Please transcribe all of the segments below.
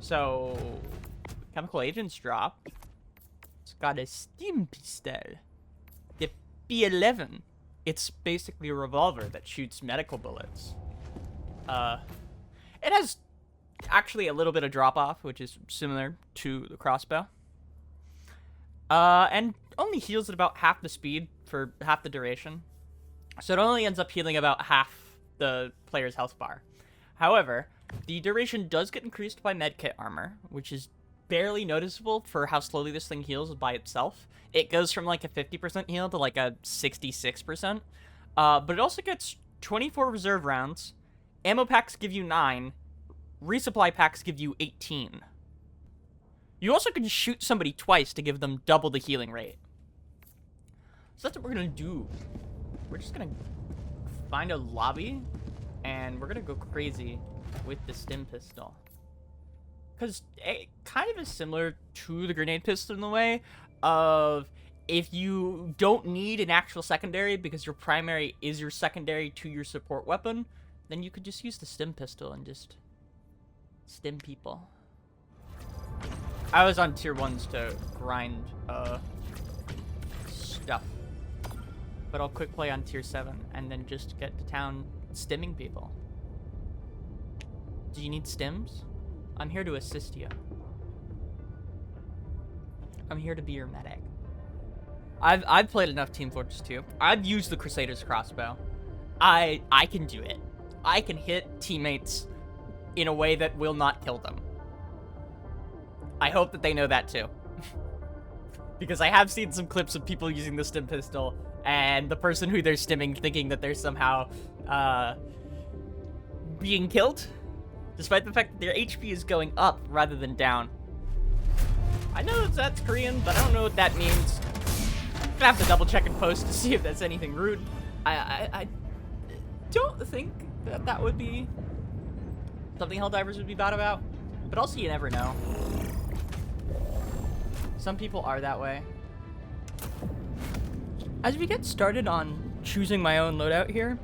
So, chemical agents drop. It's got a Stim pistol. The P11. It's basically a revolver that shoots medical bullets. It has actually a little bit of drop-off, which is similar to the crossbow. And only heals at about half the speed for half the duration. So it only ends up healing about half the player's health bar. However, the duration does get increased by medkit armor, which is barely noticeable for how slowly this thing heals by itself. It goes from like a 50% heal to like a 66%. But it also gets 24 reserve rounds. Ammo packs give you 9. Resupply packs give you 18. You also can shoot somebody twice to give them double the healing rate. So that's what we're going to do. We're just going to find a lobby, and we're going to go crazy with the Stim pistol. Because it kind of is similar to the grenade pistol in the way of if you don't need an actual secondary because your primary is your secondary to your support weapon, then you could just use the Stim pistol and just stim people. I was on tier 1s to grind stuff. But I'll quick play on tier 7 and then just get to town stimming people. Do you need stims? I'm here to assist you. I'm here to be your medic. I've played enough Team Fortress 2. I've used the Crusader's crossbow. I can do it. I can hit teammates in a way that will not kill them. I hope that they know that too. Because I have seen some clips of people using the Stim pistol and the person who they're stimming thinking that they're somehow being killed, despite the fact that their HP is going up rather than down. I know that's Korean, but I don't know what that means. I'm gonna have to double check in post to see if that's anything rude. I don't think that that would be something Helldivers would be bad about, but also you never know. Some people are that way. As we get started on choosing my own loadout here,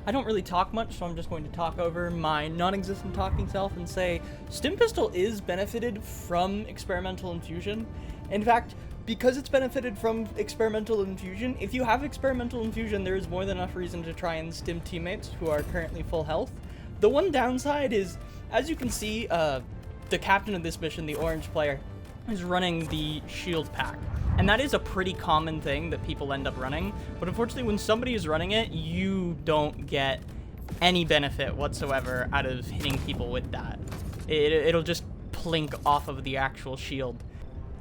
I don't really talk much, so I'm just going to talk over my non-existent talking self and say Stim pistol is benefited from experimental infusion. In fact, because it's benefited from experimental infusion, if you have experimental infusion, there is more than enough reason to try and stim teammates who are currently full health. The one downside is, as you can see, the captain of this mission, the orange player, is running the shield pack. And that is a pretty common thing that people end up running. But unfortunately, when somebody is running it, you don't get any benefit whatsoever out of hitting people with that. It'll just plink off of the actual shield.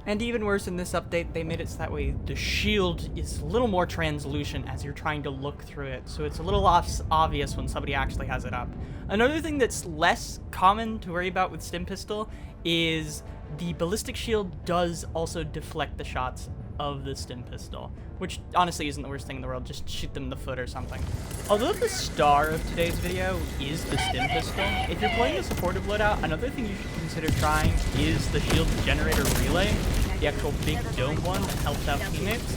And even worse, in this update, they made it so that way the shield is a little more translucent as you're trying to look through it. So it's a little obvious when somebody actually has it up. Another thing that's less common to worry about with Stim pistol is the ballistic shield does also deflect the shots of the Stim pistol, which honestly isn't the worst thing in the world. Just shoot them in the foot or something. Although the star of today's video is the Stim pistol, if you're playing a supportive loadout, another thing you should consider trying is the shield generator relay, the actual big dome one that helps out teammates,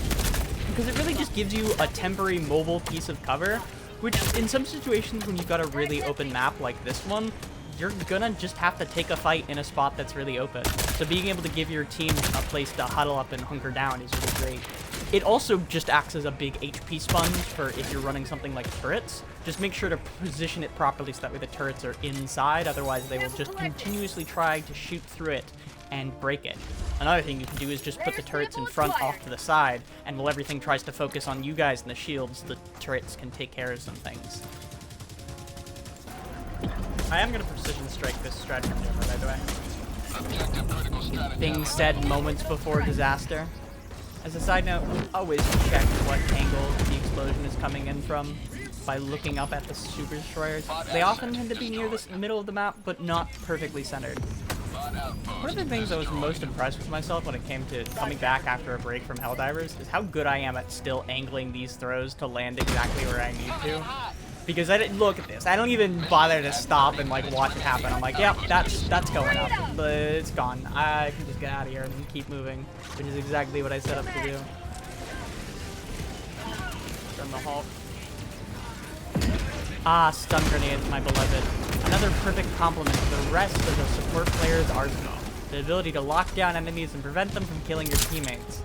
because it really just gives you a temporary mobile piece of cover, which in some situations when you've got a really open map like this one, you're gonna just have to take a fight in a spot that's really open. So being able to give your team a place to huddle up and hunker down is really great. It also just acts as a big HP sponge for if you're running something like turrets. Just make sure to position it properly so that way the turrets are inside, otherwise they will just continuously try to shoot through it and break it. Another thing you can do is just put the turrets in front off to the side, and while everything tries to focus on you guys and the shields, the turrets can take care of some things. I am going to precision strike this stratagem jammer, by the way. Things said moments before disaster. As a side note, always check what angle the explosion is coming in from by looking up at the super destroyers. They often tend to be near the middle of the map, but not perfectly centered. One of the things I was most impressed with myself when it came to coming back after a break from Helldivers is how good I am at still angling these throws to land exactly where I need to. Because I didn't look at this. I don't even bother to stop and like watch it happen. I'm like, yep, that's going up, but it's gone. I can just get out of here and keep moving, which is exactly what I set up to do. From the Hulk. Ah, stun grenades, my beloved. another perfect complement to the rest of the support player's arsenal. The ability to lock down enemies and prevent them from killing your teammates.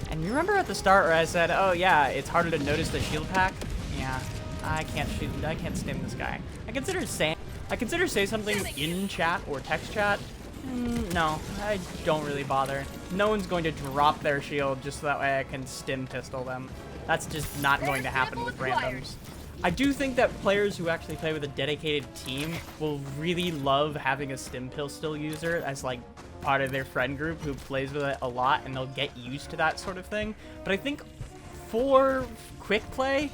And you remember at the start where I said, oh yeah, it's harder to notice the shield pack? Yeah, I can't stim this guy. I consider say something in chat or text chat. No, I don't really bother. No one's going to drop their shield just so that way I can stim pistol them. That's just not going to happen with randoms. I do think that players who actually play with a dedicated team will really love having a stim pistol user as like part of their friend group who plays with it a lot, and they'll get used to that sort of thing. But I think for quick play,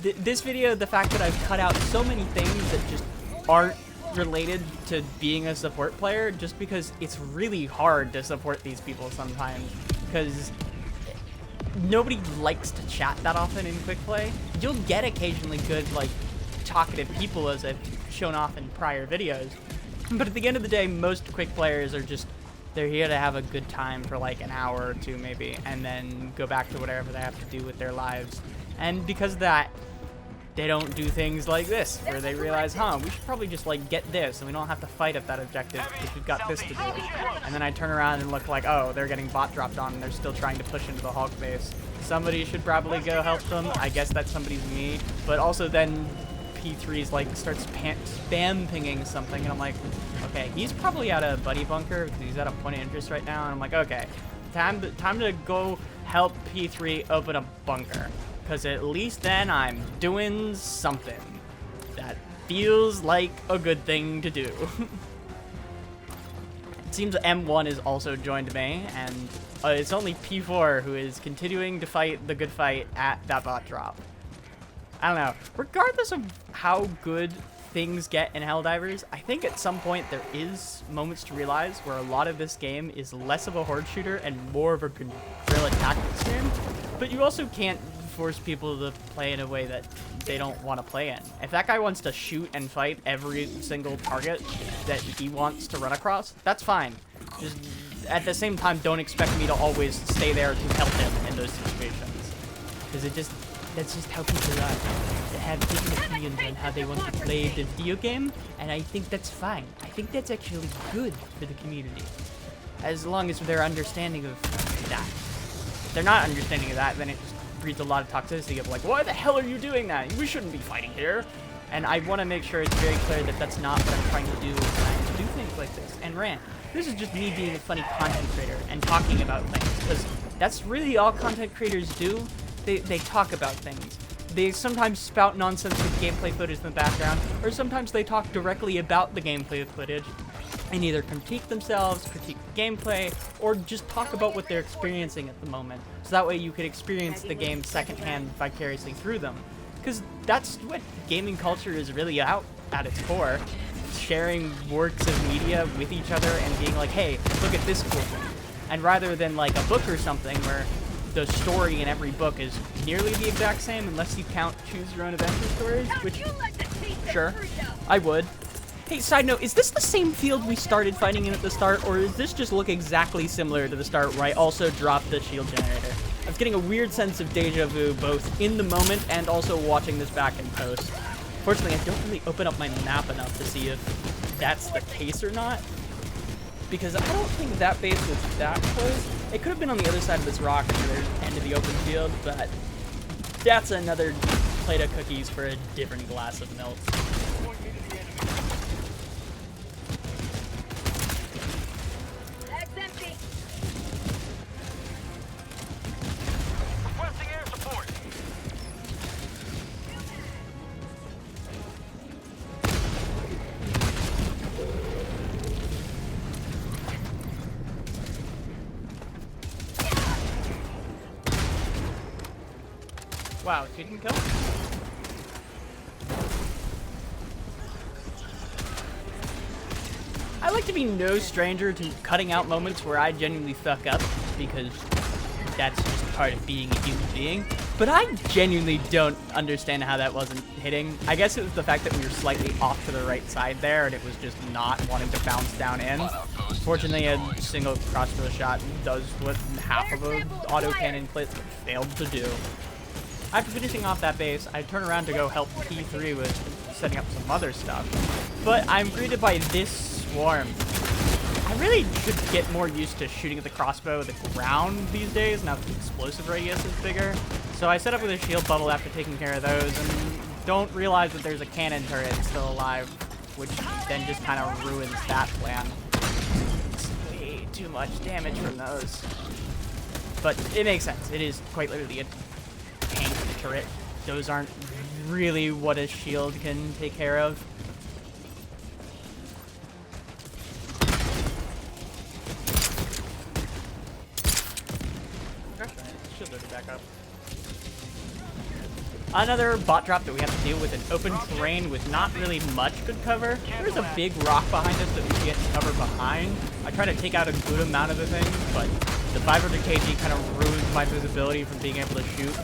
this video, the fact that I've cut out so many things that just aren't related to being a support player, just because it's really hard to support these people sometimes, because nobody likes to chat that often in quick play. You'll get occasionally good, like, talkative people, as I've shown off in prior videos, but at the end of the day, most quick players are just, they're here to have a good time for like an hour or two maybe, and then go back to whatever they have to do with their lives. And because of that, they don't do things like this, where they realize, we should probably just like get this, and we don't have to fight at that objective because we've got this to do. And then I turn around and look like, oh, they're getting bot dropped on, and they're still trying to push into the Hulk base. Somebody should probably go help them. I guess that somebody's me. But also then P3's like starts spam pinging something, and I'm like, okay, he's probably at a buddy bunker because he's at a point of interest right now. And I'm like, okay, time to go help P3 open a bunker. Because at least then I'm doing something that feels like a good thing to do. It seems M1 is also joined me, and it's only P4 who is continuing to fight the good fight at that bot drop. I don't know. Regardless of how good things get in Helldivers, I think at some point there is moments to realize where a lot of this game is less of a horde shooter and more of a guerrilla tactics game. But you also can't force people to play in a way that they don't want to play in. If that guy wants to shoot and fight every single target that he wants to run across, that's fine. Just at the same time, don't expect me to always stay there to help him in those situations. Because that's just how people are. They have different opinions on how they want to play the video game, and I think that's fine. I think that's actually good for the community. As long as they're understanding of that. If they're not understanding of that, then it just breeds a lot of toxicity of like, why the hell are you doing that? We shouldn't be fighting here. And I want to make sure it's very clear that that's not what I'm trying to do when I do things like this and rant. This is just me being a funny content creator and talking about things, because that's really all content creators do. They talk about things. They sometimes spout nonsense with gameplay footage in the background, or sometimes they talk directly about the gameplay footage and either critique themselves, critique the gameplay, or just talk about what they're experiencing at the moment. So that way you could experience the game secondhand vicariously through them. Because that's what gaming culture is really at its core. Sharing works of media with each other and being like, hey, look at this cool thing. And rather than like a book or something where the story in every book is nearly the exact same, unless you count choose your own adventure stories, which, sure, I would. Hey, side note, is this the same field we started fighting in at the start, or does this just look exactly similar to the start where I also dropped the shield generator? I was getting a weird sense of deja vu both in the moment and also watching this back in post. Fortunately, I don't really open up my map enough to see if that's the case or not, because I don't think that base was that close. It could have been on the other side of this rock at the end of the open field, but that's another plate of cookies for a different glass of milk. Wow, you can kill? I like to be no stranger to cutting out moments where I genuinely fuck up, because that's just part of being a human being. But I genuinely don't understand how that wasn't hitting. I guess it was the fact that we were slightly off to the right side there, and it was just not wanting to bounce down in. Fortunately, a single crossbow shot does what half of an autocannon clip failed to do. After finishing off that base, I turn around to go help P3 with setting up some other stuff. But I'm greeted by this swarm. I really should get more used to shooting at the crossbow at the ground these days, now that the explosive radius is bigger. So I set up with a shield bubble after taking care of those, and don't realize that there's a cannon turret still alive, which then just kind of ruins that plan. It's way too much damage from those. But it makes sense. It is quite literally a tank turret. Those aren't really what a shield can take care of. Shield loaded back up. Another bot drop that we have to deal with in open terrain with not really much good cover. There's a big rock behind us that we can get cover behind. I try to take out a good amount of the thing, but the 500 kg kind of ruins my visibility from being able to shoot.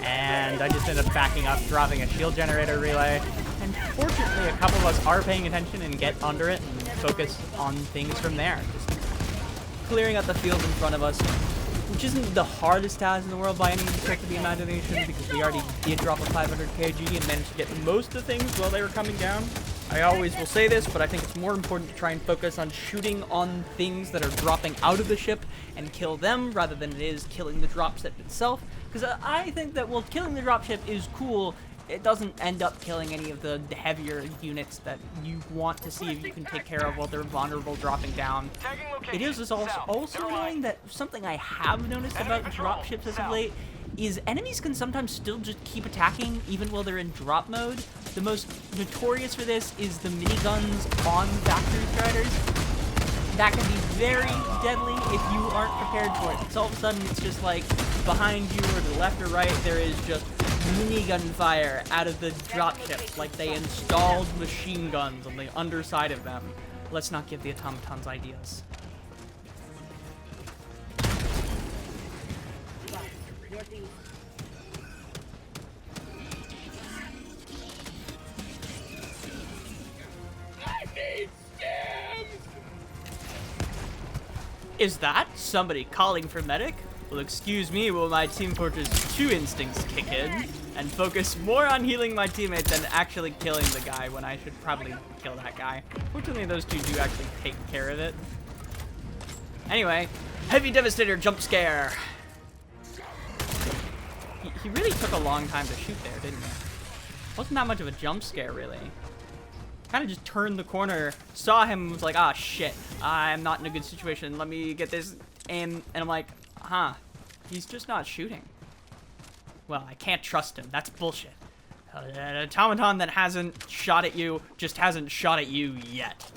And I just end up backing up, dropping a shield generator relay. And fortunately, a couple of us are paying attention and get under it and focus on things from there. Just clearing out the field in front of us, which isn't the hardest task in the world by any stretch of the imagination, because we already did drop a 500 kg and managed to get most of the things while they were coming down. I always will say this, but I think it's more important to try and focus on shooting on things that are dropping out of the ship and kill them rather than it is killing the dropship itself. Because I think that while killing the dropship is cool, it doesn't end up killing any of the heavier units that you want to see if you can take care of while they're vulnerable dropping down. It is also annoying that something I have noticed about dropships as of late is enemies can sometimes still just keep attacking even while they're in drop mode. The most notorious for this is the miniguns on factory striders. That can be very deadly if you aren't prepared for it. So all of a sudden it's just like behind you or to the left or right there is just minigun fire out of the dropships, like they installed machine guns on the underside of them. Let's not give the automatons ideas. I need Stim! Is that somebody calling for medic? Well, excuse me while my Team Fortress 2 instincts kick in and focus more on healing my teammates than actually killing the guy when I should probably kill that guy. Fortunately, those two do actually take care of it. Anyway, heavy devastator jump scare. He really took a long time to shoot there, didn't he? Wasn't that much of a jump scare, really. Kind of just turned the corner, saw him, was like, ah, shit, I'm not in a good situation. Let me get this aim. And I'm like, huh, he's just not shooting. Well, I can't trust him. That's bullshit. An automaton that hasn't shot at you just hasn't shot at you yet.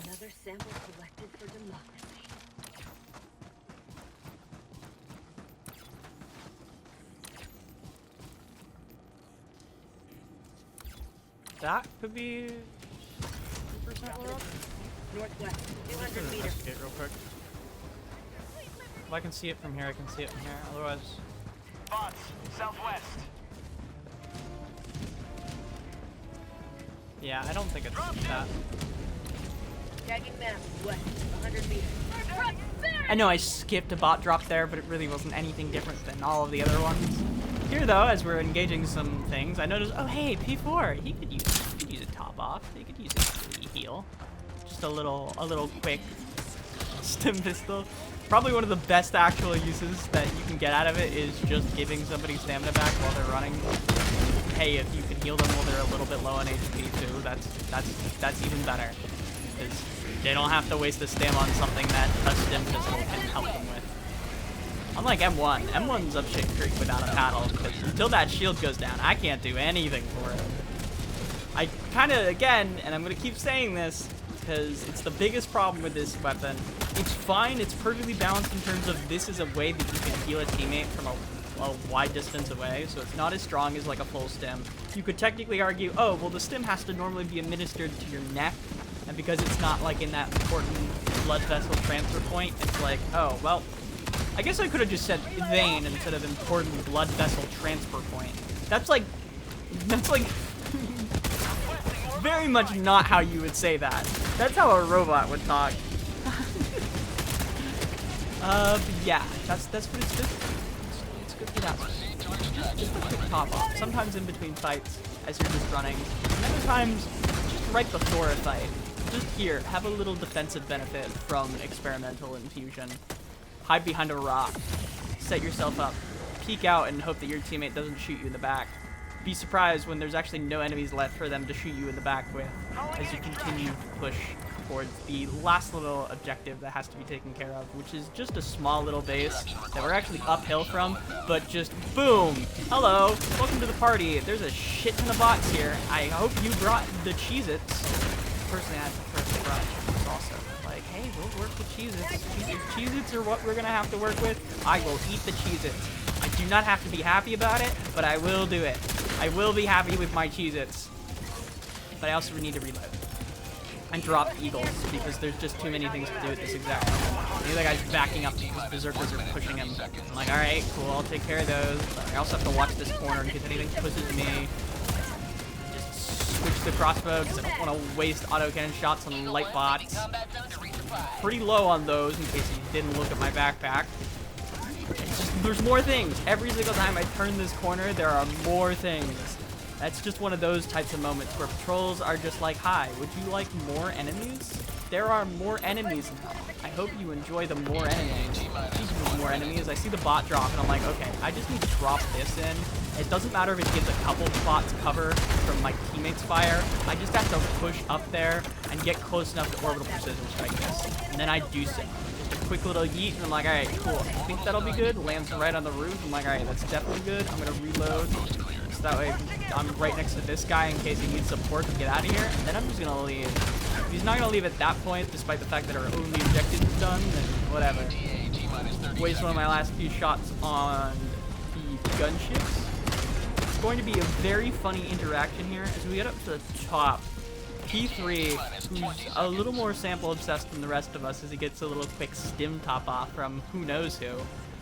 Another sample collected for democracy. That could be 2% lower up. Northwest, 200 meters. Investigate real quick. If I can see it from here, I can see it from here. Otherwise, Bots, southwest. yeah, I don't think it's that. Tagging map, west, 100 meters. I know I skipped a bot drop there, but it really wasn't anything different than all of the other ones. Here, though, as we're engaging some things, I noticed, oh, hey, P4, he could use a top off. He could use a heal. Just a little quick stim pistol. Probably one of the best actual uses that you can get out of it is just giving somebody stamina back while they're running. Hey, if you can heal them while they're a little bit low on HP too, that's even better. Because they don't have to waste the stam on something that a stim pistol can help them with. Unlike M1, M1's up shit creek without a paddle, because until that shield goes down, I can't do anything for it. I kind of, again, and I'm going to keep saying this, because it's the biggest problem with this weapon. It's fine, it's perfectly balanced in terms of this is a way that you can heal a teammate from a wide distance away, so it's not as strong as like a full stim. You could technically argue, oh, well the stim has to normally be administered to your neck, and because it's not like in that important blood vessel transfer point, it's like, oh, well, I guess I could have just said vein instead of important blood vessel transfer point. That's like very much not how you would say that. That's how a robot would talk. But yeah, that's what it's good for. It's good for that. just a quick top off. Sometimes in between fights as you're just running, and other times just right before a fight. Just here, have a little defensive benefit from experimental infusion. Hide behind a rock, set yourself up, peek out and hope that your teammate doesn't shoot you in the back. Be surprised when there's actually no enemies left for them to shoot you in the back with as you continue to push towards the last little objective that has to be taken care of, which is just a small little base that we're actually uphill from, but just boom! Hello! Welcome to the party. There's a shit ton of bots here. I hope you brought the Cheez-Its. Personally, I prefer the Cheez-Its also. Like, hey, we'll work with Cheez-Its. Cheez-Its are what we're gonna have to work with. I will eat the Cheez-Its. I do not have to be happy about it, but I will do it. I will be happy with my Cheez-Its. But I also need to reload. And drop eagles, because there's just too many things to do at this exact moment. The other guy's backing up because berserkers are pushing him. I'm like, alright, cool, I'll take care of those. But I also have to watch this corner in case anything pushes me. Just switch the crossbow, because I don't want to waste autocannon shots on light bots. Pretty low on those, in case you didn't look at my backpack. There's more things. Every single time I turn this corner, there are more things. That's just one of those types of moments where patrols are just like, hi, would you like more enemies? There are more enemies now. I hope you enjoy the more enemies. Speaking of more enemies, I see the bot drop and I'm like, okay, I just need to drop this in. It doesn't matter if it gives a couple bots cover from my teammates' fire. I just have to push up there and get close enough to orbital precision strike this. And then I do so. Quick little yeet, and I'm like, alright, cool. I think that'll be good. Lands right on the roof. I'm like, alright, that's definitely good. I'm gonna reload. So that way I'm right next to this guy in case he needs support to get out of here. And then I'm just gonna leave. If he's not gonna leave at that point, despite the fact that our only objective is done, then whatever. Waste one of my last few shots on the gunships. It's going to be a very funny interaction here as we get up to the top. P3, who's a little more sample obsessed than the rest of us as he gets a little quick stim top off from who knows who.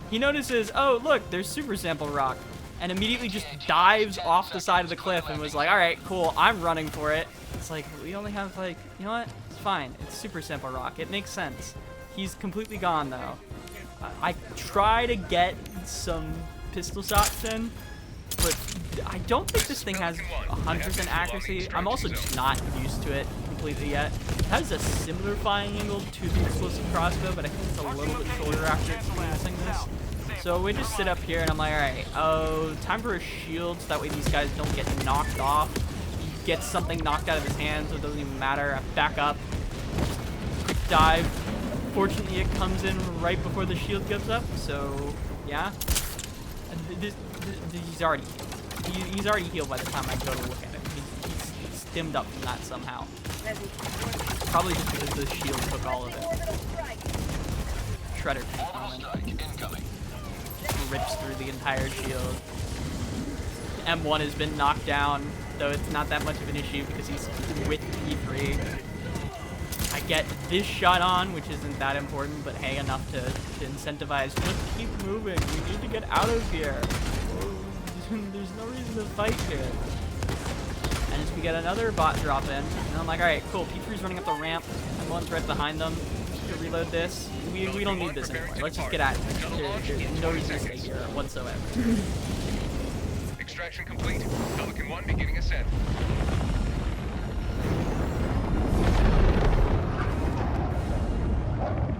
He notices, oh look, there's super sample rock, and immediately just dives off the side of the cliff and was like, alright, cool, I'm running for it. It's like, we only have like, you know what, it's fine, it's super sample rock, it makes sense. He's completely gone though. I try to get some pistol shots in, but I don't think this thing has 100% accuracy. I'm also just not used to it completely yet. It has a similar firing angle to the explosive crossbow, but I think it's a little bit shorter after experiencing this. So we just sit up here and I'm like, alright, oh, time for a shield so that way these guys don't get knocked off. He gets something knocked out of his hand, so it doesn't even matter. I back up, quick dive. Fortunately, it comes in right before the shield gives up, so yeah. He's already healed. He's already healed by the time I go to look at him. He's stimmed up from that somehow. Probably just because the shield took all of it. Shredder moment. Rips through the entire shield. M1 has been knocked down, though it's not that much of an issue because he's with P3. I get this shot on, which isn't that important, but hey, enough to incentivize. Just keep moving. We need to get out of here. There's no reason to fight here. And as we get another bot drop in, and I'm like, alright, cool. P3's running up the ramp. M1's right behind them. To reload this. We don't need this anymore. Let's just get out of here. There's no reason to stay here whatsoever. Extraction complete. Pelican 1 beginning ascent.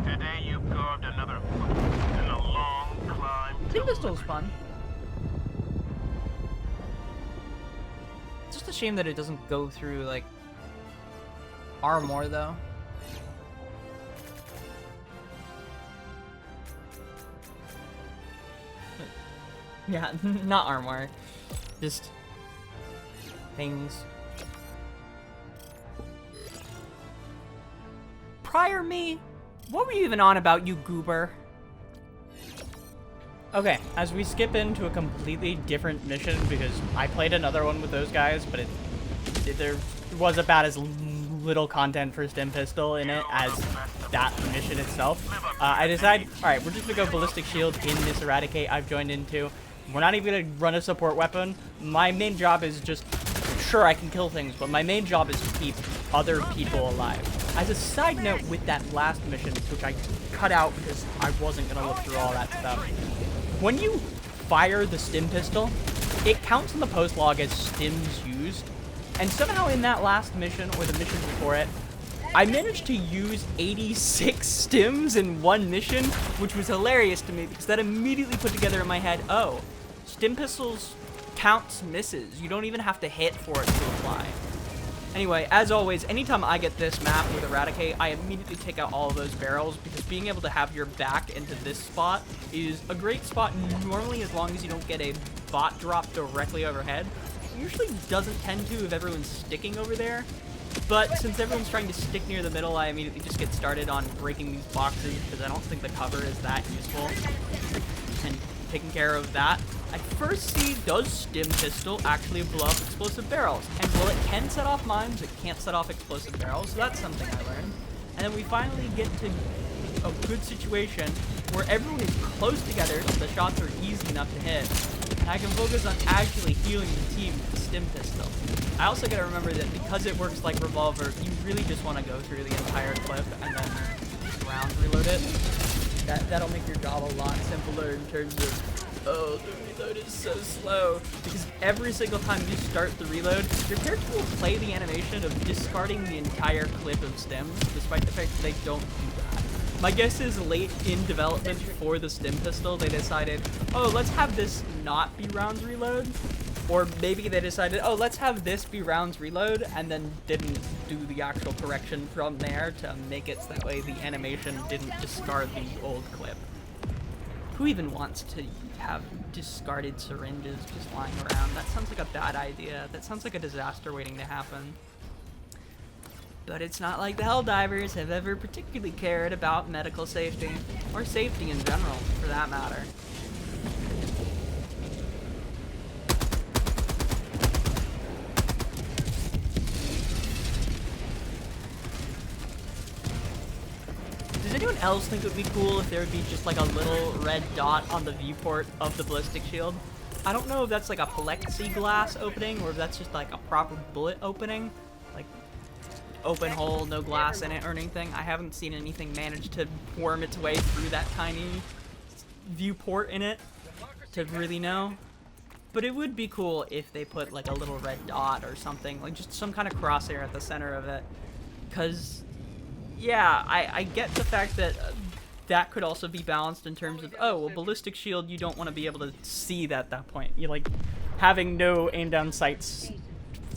Today you've carved another foot in a long climb. Stim pistol's fun. It's just a shame that it doesn't go through, like, armor, though. Yeah, not armor. Just things. Prior me? What were you even on about, you goober? Okay, as we skip into a completely different mission, because I played another one with those guys, but there was about as little content for Stim Pistol in it as that mission itself. I decided, alright, we're just gonna go Ballistic Shield in this Eradicate I've joined into. We're not even gonna run a support weapon. My main job is just, sure, I can kill things, but my main job is to keep other people alive. As a side note with that last mission, which I cut out because I wasn't gonna look through all that stuff, when you fire the Stim Pistol, it counts in the post log as stims used. And somehow in that last mission, or the mission before it, I managed to use 86 stims in one mission, which was hilarious to me because that immediately put together in my head, oh, stim pistols counts misses. You don't even have to hit for it to apply. Anyway, as always, anytime I get this map with Eradicate, I immediately take out all of those barrels because being able to have your back into this spot is a great spot normally as long as you don't get a bot drop directly overhead. It usually doesn't tend to if everyone's sticking over there. But since everyone's trying to stick near the middle, I immediately just get started on breaking these boxes because I don't think the cover is that useful. And taking care of that, I first see, does Stim Pistol actually blow up explosive barrels? And while it can set off mines, it can't set off explosive barrels, so that's something I learned. And then we finally get to a good situation where everyone is close together so the shots are easy enough to hit. And I can focus on actually healing the team with the Stim Pistol. I also gotta remember that because it works like Revolver, you really just want to go through the entire clip and then round reload it. That'll make your job a lot simpler in terms of, oh, the reload is so slow. Because every single time you start the reload, your character will play the animation of discarding the entire clip of stims, despite the fact that they don't do that. My guess is late in development for the Stim Pistol, they decided, oh, let's have this not be rounds reload. Or maybe they decided, oh, let's have this be rounds reload, and then didn't do the actual correction from there to make it so that way the animation didn't discard the old clip. Who even wants to have discarded syringes just lying around? That sounds like a bad idea. That sounds like a disaster waiting to happen. But it's not like the Helldivers have ever particularly cared about medical safety, or safety in general, for that matter. Does anyone else think it would be cool if there would be just like a little red dot on the viewport of the ballistic shield? I don't know if that's like a plexiglass opening or if that's just like a proper bullet opening. Like open hole, no glass in it or anything. I haven't seen anything manage to worm its way through that tiny viewport in it to really know. But it would be cool if they put like a little red dot or something, like just some kind of crosshair at the center of it. Because yeah, I get the fact that that could also be balanced in terms of, oh, well, ballistic shield, you don't want to be able to see that at that point. You like having no aim down sights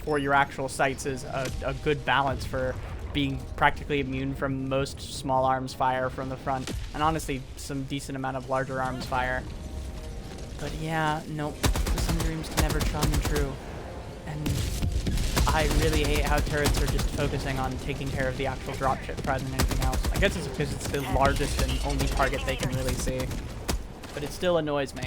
for your actual sights is a good balance for being practically immune from most small arms fire from the front, and honestly, some decent amount of larger arms fire. But yeah, nope, some dreams can never come true. And I really hate how turrets are just focusing on taking care of the actual dropship rather than anything else. I guess it's because it's the largest and only target they can really see. But it still annoys me.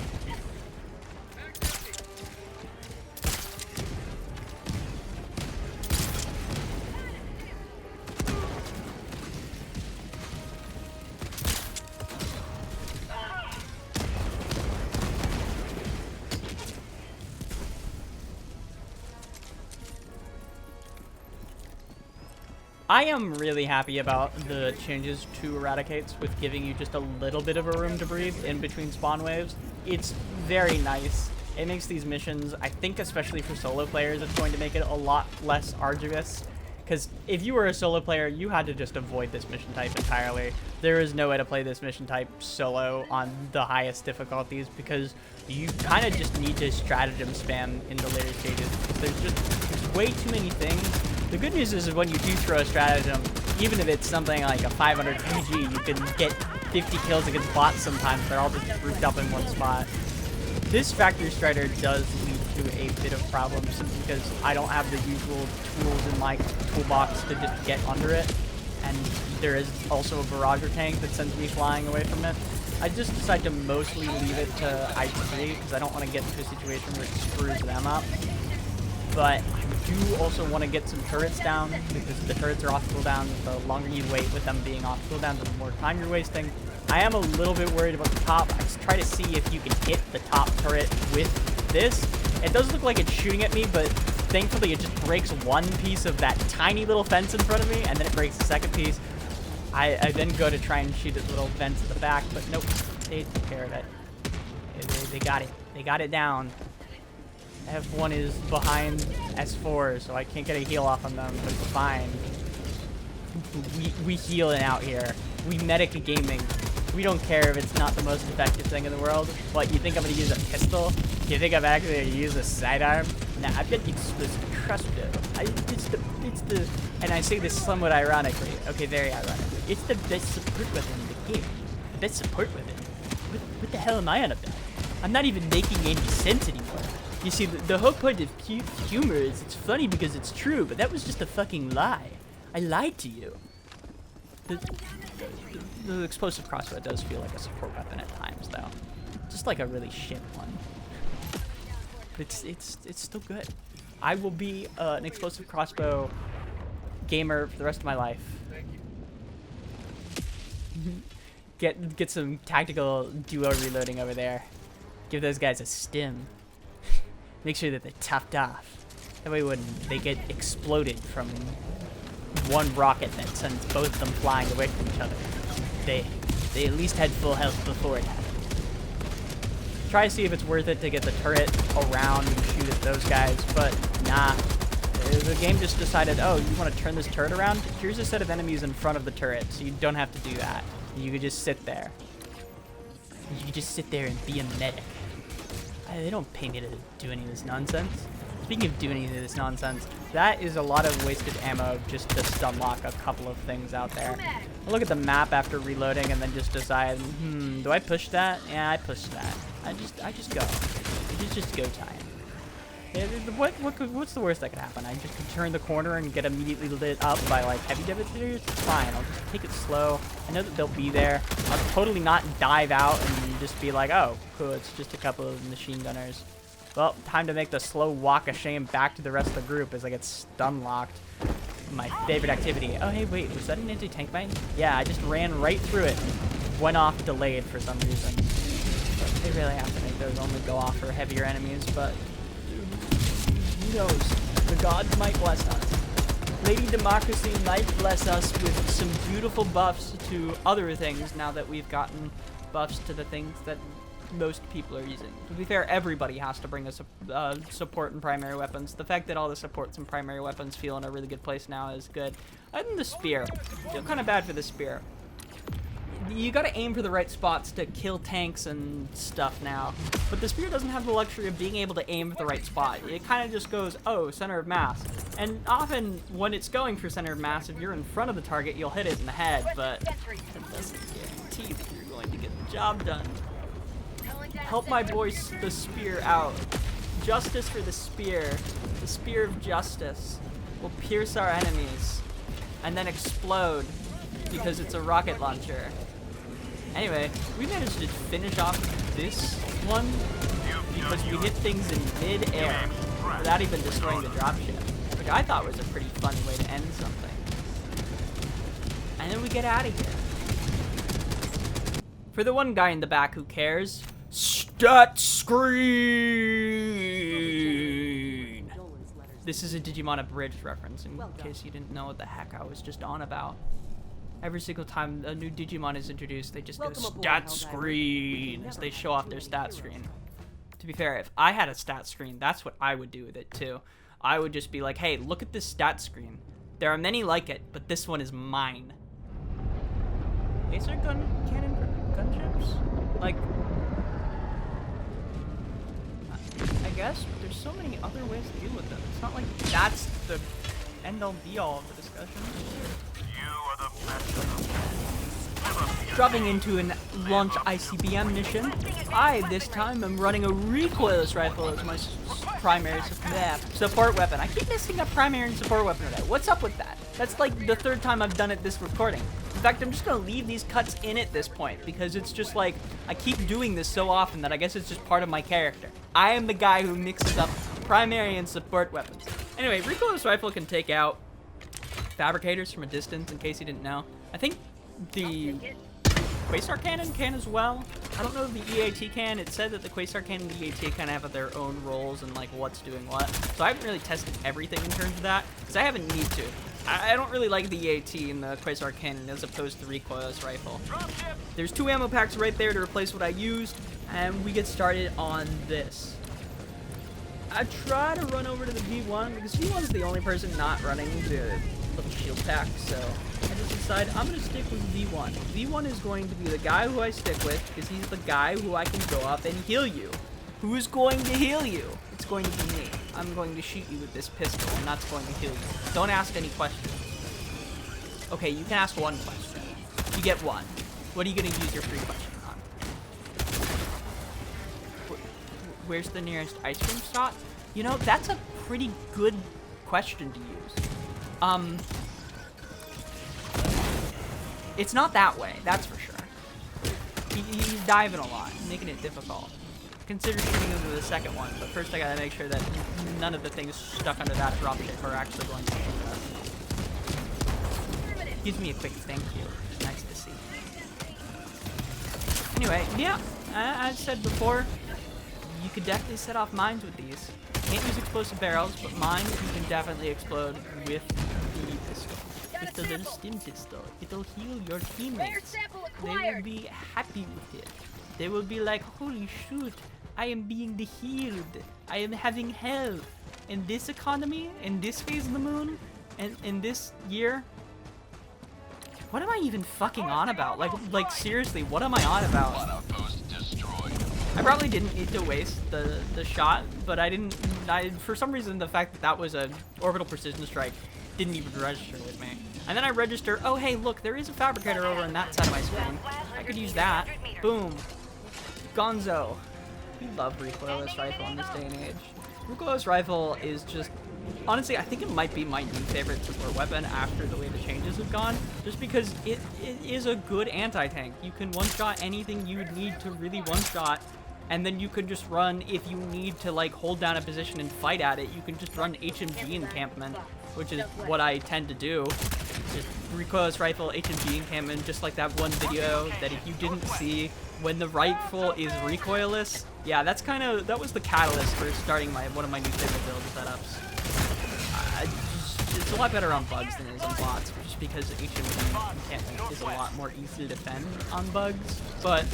I am really happy about the changes to Eradicates with giving you just a little bit of a room to breathe in between spawn waves. It's very nice. It makes these missions, I think especially for solo players, it's going to make it a lot less arduous. Because if you were a solo player, you had to just avoid this mission type entirely. There is no way to play this mission type solo on the highest difficulties because you kind of just need to stratagem spam in the later stages. There's way too many things. The good news is when you do throw a stratagem, even if it's something like a 500 PG, you can get 50 kills against bots sometimes. They're all just grouped up in one spot. This Factory Strider does lead to a bit of problems simply because I don't have the usual tools in my toolbox to just get under it. And there is also a Barrager tank that sends me flying away from it. I just decide to mostly leave it to I3 because I don't want to get into a situation where it screws them up. But I do also want to get some turrets down because the turrets are off cooldown. The longer you wait with them being off cooldown, the more time you're wasting. I am a little bit worried about the top. I just try to see if you can hit the top turret with this. It does look like it's shooting at me, but thankfully it just breaks one piece of that tiny little fence in front of me, and then it breaks the second piece. I then go to try and shoot at little vents at the back, but nope, they took care of it. They got it. They got it down. F1 is behind S4, so I can't get a heal off on them, but it's fine. We healing out here. We medic gaming. We don't care if it's not the most effective thing in the world. What, you think I'm gonna use a pistol? You think I'm actually gonna use a sidearm? Nah, I've got the explosive crossbow. It's the, and I say this somewhat ironically. Okay, very ironically. It's the best support weapon in the game. The best support weapon. What the hell am I on about? I'm not even making any sense anymore. You see, the whole point of humor is it's funny because it's true, but that was just a fucking lie. I lied to you. The explosive crossbow does feel like a support weapon at times, though. Just like a really shit one. But it's still good. I will be an explosive crossbow gamer for the rest of my life. Get some tactical duo reloading over there. Give those guys a stim. Make sure that they're topped off. That way when they get exploded from one rocket that sends both of them flying away from each other, they at least had full health before it happened. Try to see if it's worth it to get the turret around and shoot at those guys, but nah. The game just decided, oh, you want to turn this turret around? Here's a set of enemies in front of the turret, so you don't have to do that. You could just sit there. You could just sit there and be a medic. They don't pay me to do any of this nonsense. Speaking of doing any of this nonsense, that is a lot of wasted ammo just to stun lock a couple of things out there. I look at the map after reloading and then just decide, do I push that? Yeah, I push that. I just go. It's just go time. Yeah, what's the worst that could happen? I just could turn the corner and get immediately lit up by like heavy devastators? It's fine. I'll just take it slow. I know that they'll be there. I'll totally not dive out and just be like, oh, cool, it's just a couple of machine gunners. Well, time to make the slow walk of shame back to the rest of the group as I get stun locked. My favorite activity. Oh, hey, wait, was that an anti-tank mine? Yeah, I just ran right through it and went off delayed for some reason. But they really have to make those only go off for heavier enemies, but who knows? The gods might bless us. Lady Democracy might bless us with some beautiful buffs to other things now that we've gotten buffs to the things that most people are using. To be fair, everybody has to bring a support and primary weapons. The fact that all the supports and primary weapons feel in a really good place now is good. Other than the spear. I feel kind of bad for the spear. You gotta aim for the right spots to kill tanks and stuff now. But the spear doesn't have the luxury of being able to aim for the right spot. It kind of just goes, oh, center of mass. And often, when it's going for center of mass, if you're in front of the target, you'll hit it in the head, but that doesn't guarantee that you're going to get the job done. Help my boy the spear out. Justice for the spear. The spear of justice will pierce our enemies and then explode because it's a rocket launcher. Anyway, we managed to finish off this one because we hit things in mid-air without even destroying the dropship, which I thought was a pretty fun way to end something. And then we get out of here. For the one guy in the back who cares, stat screen! This is a Digimon Abridged reference, in case you didn't know what the heck I was just on about. Every single time a new Digimon is introduced, they just go stat screen as they show off their stat screen. To be fair, if I had a stat screen, that's what I would do with it too. I would just be like, hey, look at this stat screen. There are many like it, but this one is mine. Laser cannon gunships? Like, I guess, but there's so many other ways to deal with them. It's not like that's the end-all be-all of the discussion. Dropping into a launch ICBM mission, I, this time, am running a recoilless rifle as my primary support weapon. I keep missing a primary and support weapon today. What's up with that? That's like the third time I've done it this recording. In fact, I'm just gonna leave these cuts in at this point because it's just like, I keep doing this so often that I guess it's just part of my character. I am the guy who mixes up primary and support weapons. Anyway, recoilless rifle can take out fabricators from a distance, in case you didn't know. I think the Quasar Cannon can as well. I don't know if the EAT can. It said that the Quasar Cannon and the EAT kind of have their own roles and like what's doing what. So I haven't really tested everything in terms of that, because I haven't need to. I don't really like the EAT and the Quasar Cannon as opposed to the recoilless rifle. There's 2 ammo packs right there to replace what I used, and we get started on this. I try to run over to the V1 because V1 is the only person not running the little shield pack, so I just decided I'm going to stick with V1. V1 is going to be the guy who I stick with because he's the guy who I can go up and heal you. Who's going to heal you? It's going to be me. I'm going to shoot you with this pistol, and that's going to heal you. Don't ask any questions. Okay, you can ask one question. You get one. What are you going to use your free question on? Where's the nearest ice cream shop? You know, that's a pretty good question to use. It's not that way, that's for sure. He's diving a lot, making it difficult. Consider shooting him with the second one, but first I gotta make sure that none of the things stuck under that dropship are actually going to shoot us. Gives me a quick thank you. Nice to see. Anyway, yeah, as said before, you could definitely set off mines with these. Can't use explosive barrels, but mines you can definitely explode with the pistol. With the little Stim pistol. It'll heal your teammates. They will be happy with it. They will be like, holy shoot, I am being healed. I am having health. In this economy, in this phase of the moon, and in this year, what am I even fucking on about? Like seriously, what am I on about? I probably didn't need to waste the shot, but for some reason, the fact that that was a orbital precision strike didn't even register with me. And then I register, oh hey, look, there is a fabricator over on that side of my screen. I could use that. Boom. Gonzo. We love recoilless rifle in this day and age. Recoilless rifle is just, honestly, I think it might be my new favorite support weapon after the way the changes have gone, just because it is a good anti-tank. You can one-shot anything you would need to really one-shot, and then you can just run, if you need to like hold down a position and fight at it, you can just run HMG encampment, which is what I tend to do. Just recoilless rifle, HMG encampment, just like that one video that if you didn't see, when the rifle is recoilless, yeah, that was the catalyst for starting one of my new favorite build setups. It's a lot better on bugs than it is on bots, just because HMG encampment is a lot more easy to defend on bugs, but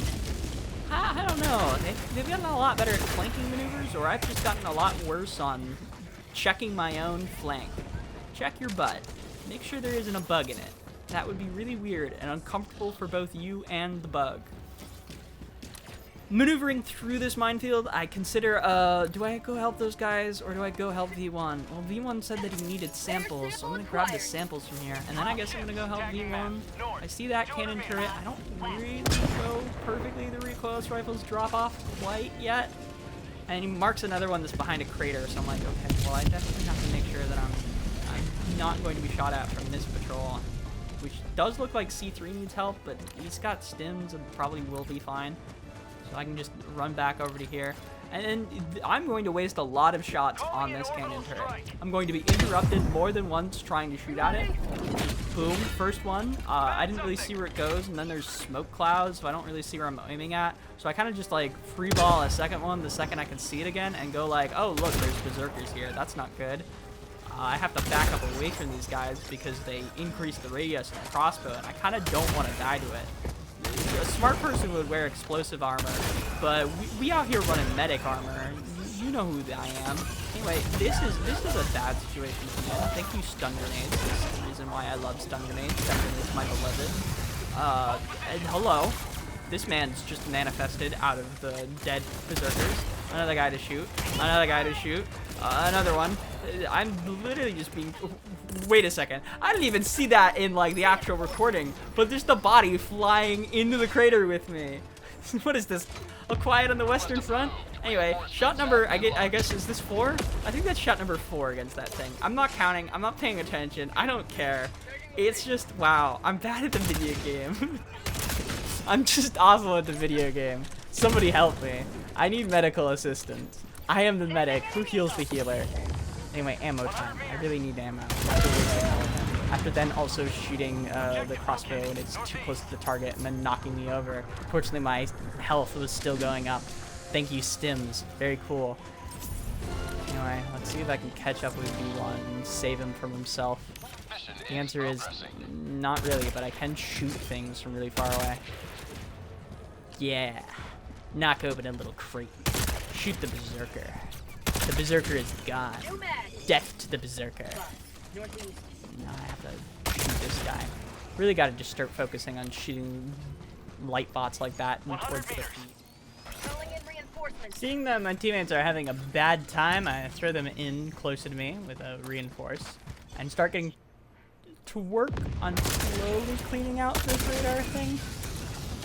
I don't know. They've gotten a lot better at flanking maneuvers, or I've just gotten a lot worse on checking my own flank. Check your butt. Make sure there isn't a bug in it. That would be really weird and uncomfortable for both you and the bug. Maneuvering through this minefield, I consider, do I go help those guys, or do I go help V1? Well, V1 said that he needed samples, so I'm gonna grab the samples from here, and then I guess I'm gonna go help V1. I see that cannon turret. I don't really know perfectly the recoilless rifles drop off quite yet. And he marks another one that's behind a crater, so I'm like, okay, well, I definitely have to make sure that I'm not going to be shot at from this patrol, which does look like C3 needs help, but he's got stims and probably will be fine. So I can just run back over to here. And then I'm going to waste a lot of shots on this cannon turret. I'm going to be interrupted more than once trying to shoot at it. Boom, first one. I didn't really see where it goes, and then there's smoke clouds, so I don't really see where I'm aiming at. So I kind of just like free ball a second one the second I can see it again and go like, oh look, there's berserkers here. That's not good. I have to back up away from these guys because they increase the radius of the crossbow, and I kind of don't want to die to it. A smart person would wear explosive armor, but we out here running medic armor. You know who I am. Anyway, this is a bad situation for me. Thank you, stun grenades. This is the reason why I love stun grenades. Stun grenades, my beloved. And hello. This man's just manifested out of the dead berserkers. Another guy to shoot. Another guy to shoot. Another one. I'm literally just being... Wait a second. I didn't even see that in like the actual recording, but there's the body flying into the crater with me. What is this? A quiet on the western front? Anyway, shot number, I guess, is this 4? I think that's shot number 4 against that thing. I'm not counting. I'm not paying attention. I don't care. It's just, wow. I'm bad at the video game. I'm just awful at the video game. Somebody help me. I need medical assistance. I am the medic. Who heals the healer? Anyway, ammo time. I really need ammo. After then also shooting the crossbow and it's too close to the target and then knocking me over. Fortunately, my health was still going up. Thank you, Stims. Very cool. Anyway, let's see if I can catch up with V1 and save him from himself. The answer is not really, but I can shoot things from really far away. Yeah. Knock open a little crate. Shoot the berserker. The Berserker is gone. New mag. Death to the Berserker. Northeast. Now I have to shoot this guy. Really got to just start focusing on shooting light bots like that and towards the feet. Calling in reinforcements. Seeing that my teammates are having a bad time, I throw them in closer to me with a reinforce and start getting to work on slowly cleaning out this radar thing.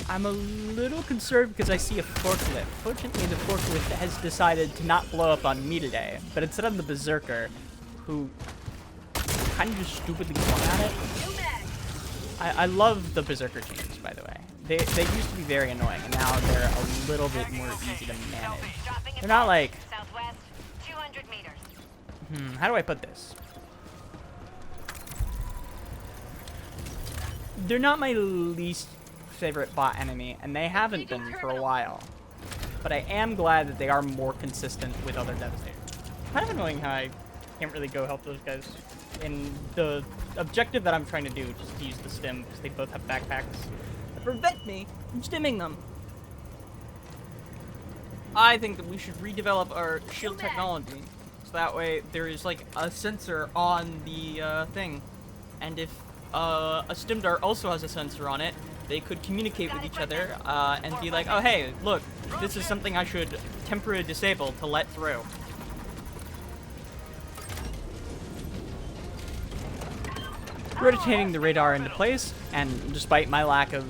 I'm a little concerned because I see a forklift. Fortunately, the forklift has decided to not blow up on me today, but instead of the Berserker, who kind of just stupidly swung at it. New mag. I love the Berserker teams, by the way. They used to be very annoying, and now they're a little bit more easy to manage. They're not like... Southwest, 200 meters. How do I put this? They're not my least favorite bot enemy, and they haven't been for a while. But I am glad that they are more consistent with other Devastators. Kind of annoying how I can't really go help those guys. In the objective that I'm trying to do, just to use the Stim, because they both have backpacks that prevent me from stimming them. I think that we should redevelop our shield technology, so that way there is like a sensor on the thing, and if a Stim dart also has a sensor on it, they could communicate with each other and be like, oh hey, look, this is something I should temporarily disable to let through. Rotating the radar into place, and despite my lack of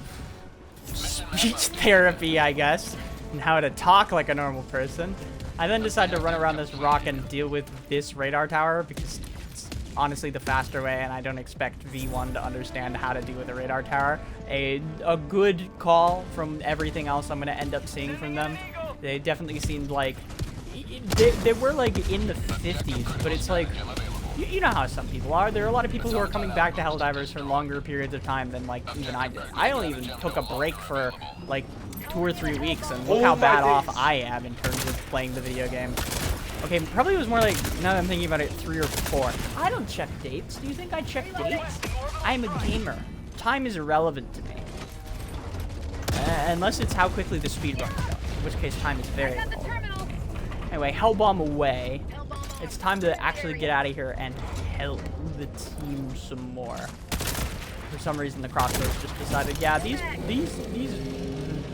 speech therapy, I guess, and how to talk like a normal person, I then decided to run around this rock and deal with this radar tower because it's honestly the faster way, and I don't expect V1 to understand how to deal with a radar tower. A good call from everything else I'm going to end up seeing from them. They definitely seemed like... They were like in the 50s, but it's like... You know how some people are. There are a lot of people who are coming back to Helldivers for longer periods of time than, like, even I did. I only even took a break for, like, 2 or 3 weeks, and look how bad off I am in terms of playing the video game. Okay, probably it was more like, now that I'm thinking about it, 3 or 4. I don't check dates. Do you think I check dates? I'm a gamer. Time is irrelevant to me. Unless it's how quickly the speedrun goes, in which case time is very irrelevant. Anyway, Hellbomb away. It's time to actually get out of here and help the team some more. For some reason, the crossbows just decided, yeah, these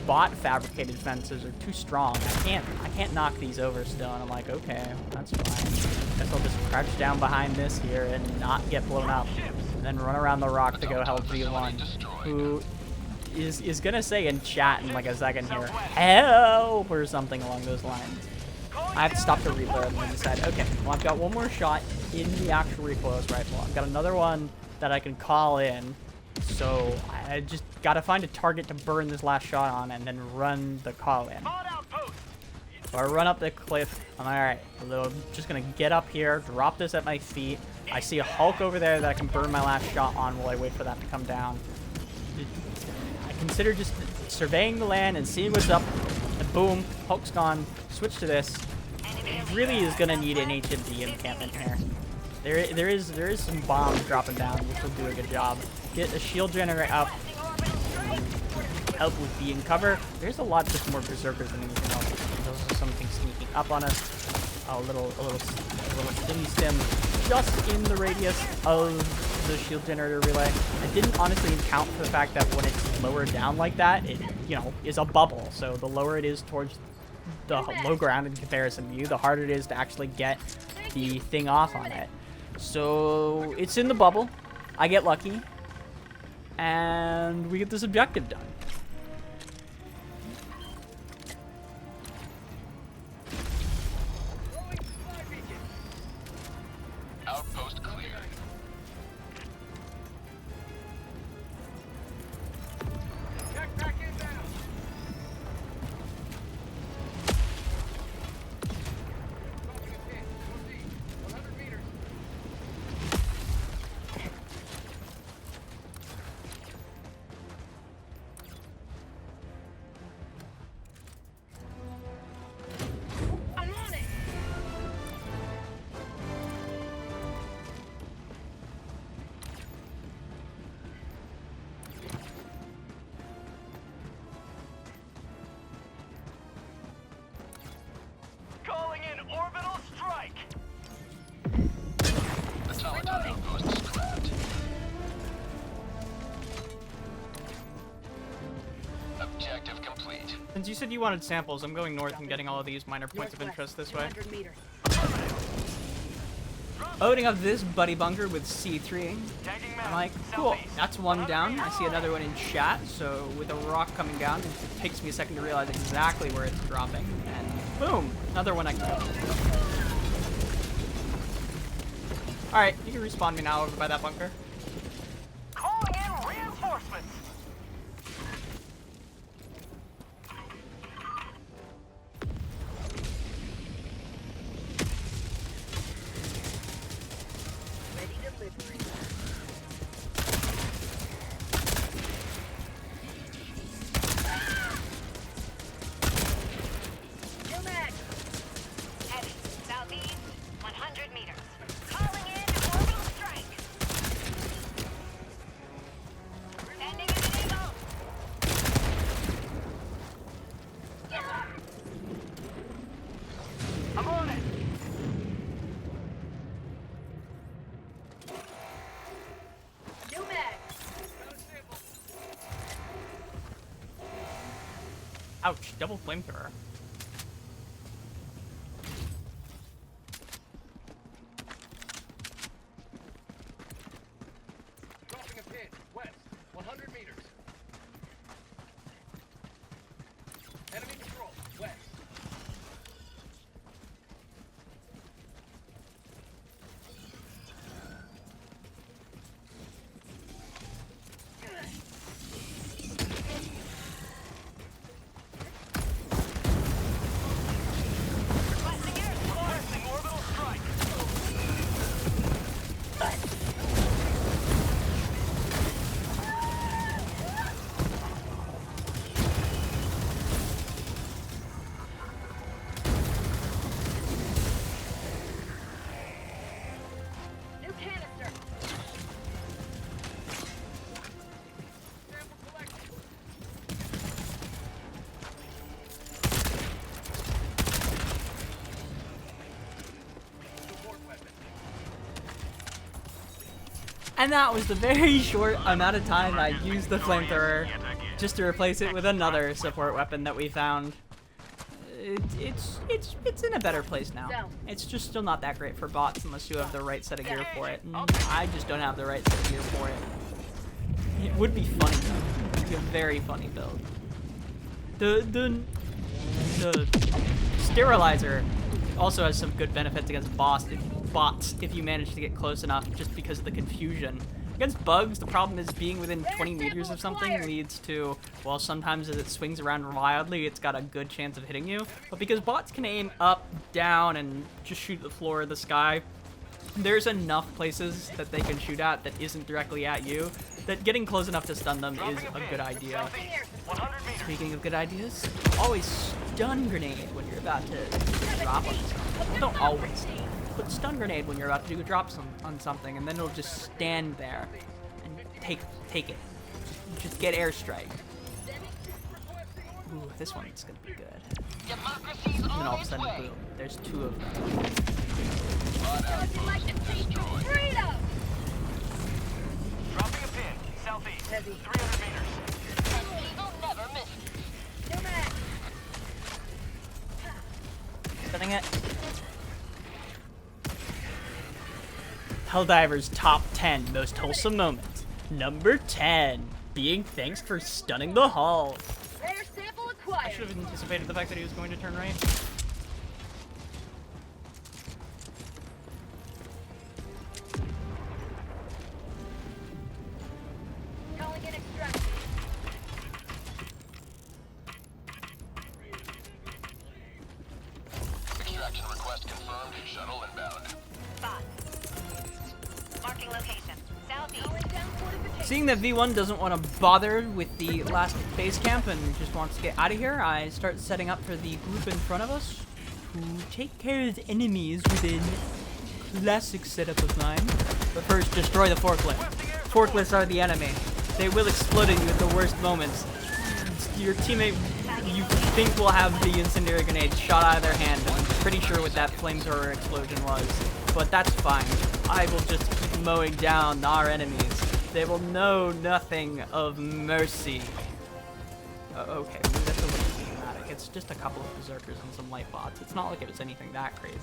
bot fabricated fences are too strong. I can't knock these over still. And I'm like, okay, that's fine. Guess I'll just crouch down behind this here and not get blown up, and then run around the rock to go help V1, who is gonna say in chat in like a second here, help, or something along those lines. I have to stop the reload and then decide, okay, well, I've got one more shot in the actual recoilless rifle. I've got another one that I can call in, so I just gotta find a target to burn this last shot on and then run the call in. So I run up the cliff. I'm alright, I'm just gonna get up here, drop this at my feet. I see a Hulk over there that I can burn my last shot on while I wait for that to come down. I consider just surveying the land and seeing what's up, and boom, Hulk's gone. Switch to this. It really is gonna need an HMD encampment here. There is some bombs dropping down, which will do a good job. Get a shield generator up. Help with being cover. There's a lot just more berserkers than anything else. There's also something sneaking up on us. A little stim just in the radius of the shield generator relay. I didn't honestly account for the fact that when it's lower down like that, it, you know, is a bubble. So the lower it is towards the low ground in comparison to you, the harder it is to actually get the thing off on it. So it's in the bubble. I get lucky, and we get this objective done. Outpost clear. Check back inbound. Dropping a pin. Northeast, 100 meters. Objective complete. Since you said you wanted samples, I'm going north and getting all of these minor points of interest this way. 200 meters. Opening up this buddy bunker with C3. I'm like, cool, that's one down. I see another one in chat, so with a rock coming down, it takes me a second to realize exactly where it's dropping. And boom, another one I can go. Alright, you can respawn me now over by that bunker. Calling in reinforcements. Ready to liberate. New mag. Heavy. Southeast, 100 meters. Calling in orbital strike. Sending an eagle. I'm on it. New mag. Ouch, double flamethrower. Dropping a pin. West. 100 meters. Enemy control. West. Requesting orbital strike. New canister. Sample collected. Support weapon. And that was the very short amount of time I used the flamethrower just to replace it with another support weapon that we found. It's in a better place now. It's just still not that great for bots unless you have the right set of gear for it. And I just don't have the right set of gear for it. It would be funny though. It would be a very funny build. The sterilizer also has some good benefits against bots if you manage to get close enough, just because of the confusion. Against bugs, the problem is being within 20 meters of something leads to, well, sometimes as it swings around wildly, it's got a good chance of hitting you. But because bots can aim up, down, and just shoot the floor of the sky, there's enough places that they can shoot at that isn't directly at you, that getting close enough to stun them is a good idea. 100 meters. Speaking of good ideas, always stun grenade when you're about to drop on something. Don't always. Put stun grenade when you're about to do a drop on something, and then it'll just stand there and take it. Just get airstrike. Ooh, this one's gonna be good. Democracy's And then on all of a its sudden, way. boom, there's two of them. Like to see freedom. Dropping a pin. Southeast. Heavy. 300 meters. Eagle never misses. New mag. Stunning it. Helldiver's top 10 most wholesome moments. Number 10, being thanks for stunning the hull. Rare sample I acquired. should have anticipated the fact that he was going to turn right. Calling in extract. Extraction request confirmed. Shuttle inbound. Spot. Marking location. Southeast. Calling down fortification. Seeing that V1 doesn't want to bother with the last base camp and just wants to get out of here, I start setting up for the group in front of us to take care of the enemies within classic setup of mine. But first, destroy the forklift. Forklifts are the enemy. They will explode at you at the worst moments. Your teammate you think will have the incendiary grenade shot out of their hand. I'm pretty sure what that flamethrower explosion was. But that's fine. I will just keep mowing down our enemies. They will know nothing of mercy. Okay, maybe that's a little too dramatic. It's just a couple of berserkers and some light bots. It's not like it was anything that crazy.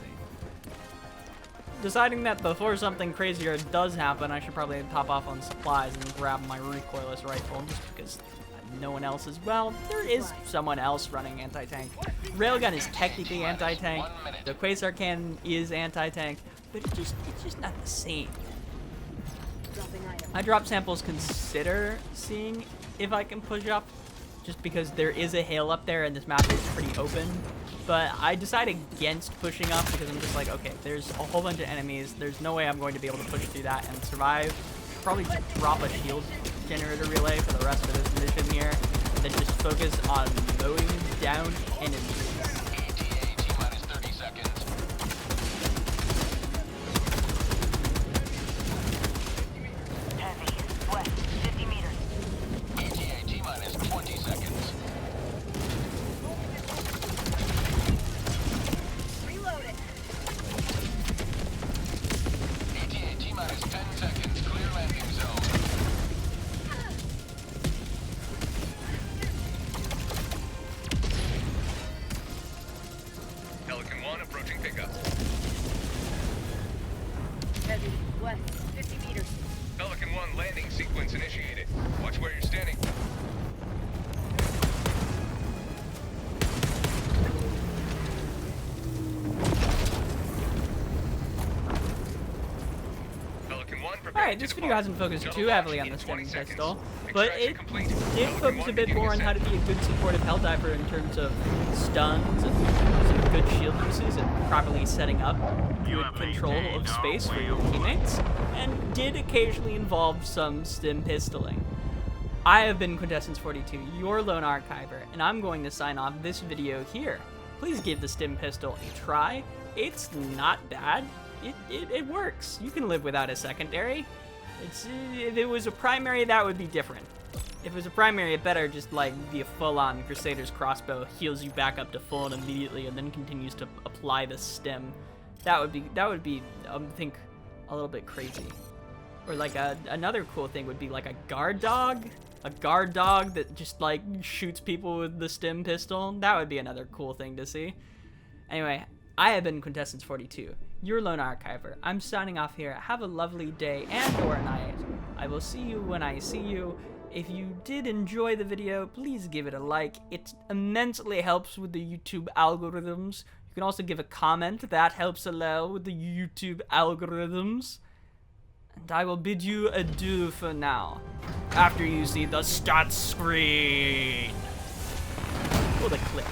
Deciding that before something crazier does happen, I should probably top off on supplies and grab my recoilless rifle, just because no one else is. Well, there is someone else running anti-tank. Railgun is technically anti-tank. The Quasar cannon is anti-tank, but it's just not the same. I drop samples consider seeing if I can push up, just because there is a hill up there and this map is pretty open. But I decide against pushing up because I'm just like, okay, there's a whole bunch of enemies. There's no way I'm going to be able to push through that and survive. Probably just drop a shield generator relay for the rest of this mission here, and then just focus on mowing down enemies. ETA T-minus 30 seconds. Heavy. West. 50 meters. ETA T-minus 20 seconds. Reload it. ETA T-minus 10 seconds. Clear landing zone. Pelican 1 approaching pickup. Heavy. West. 50 meters. Pelican 1 landing sequence initiated. Watch where you're standing. Pelican 1 prepared Alright, to this video depart. hasn't focused Shuttle too launch heavily on in the 20 Stim seconds. pistol, but Extraction it complete. did Pelican focus 1 a bit beginning more on how to ascent. be a good supportive hell diver in terms of stuns and some good shield uses and properly setting up good control of space for your teammates, and did occasionally involve some Stim pistoling. I have been Quintessence42, your lone archiver, and I'm going to sign off this video here. Please give the Stim pistol a try. It's not bad. It works. You can live without a secondary. If it was a primary, that would be different. If it was a primary, it better just like be a full-on Crusader's crossbow, heals you back up to full and immediately, and then continues to apply the Stim. That would be I think a little bit crazy. Or like another cool thing would be like a guard dog that just like shoots people with the Stim pistol. That would be another cool thing to see. Anyway, I have been Quintessence42, your lone archiver. I'm signing off here. Have a lovely day and or night. I will see you when I see you. If you did enjoy the video, please give it a like. It immensely helps with the YouTube algorithms. You can also give a comment. That helps a lot with the YouTube algorithms. And I will bid you adieu for now, after you see the stats screen. Or the clip.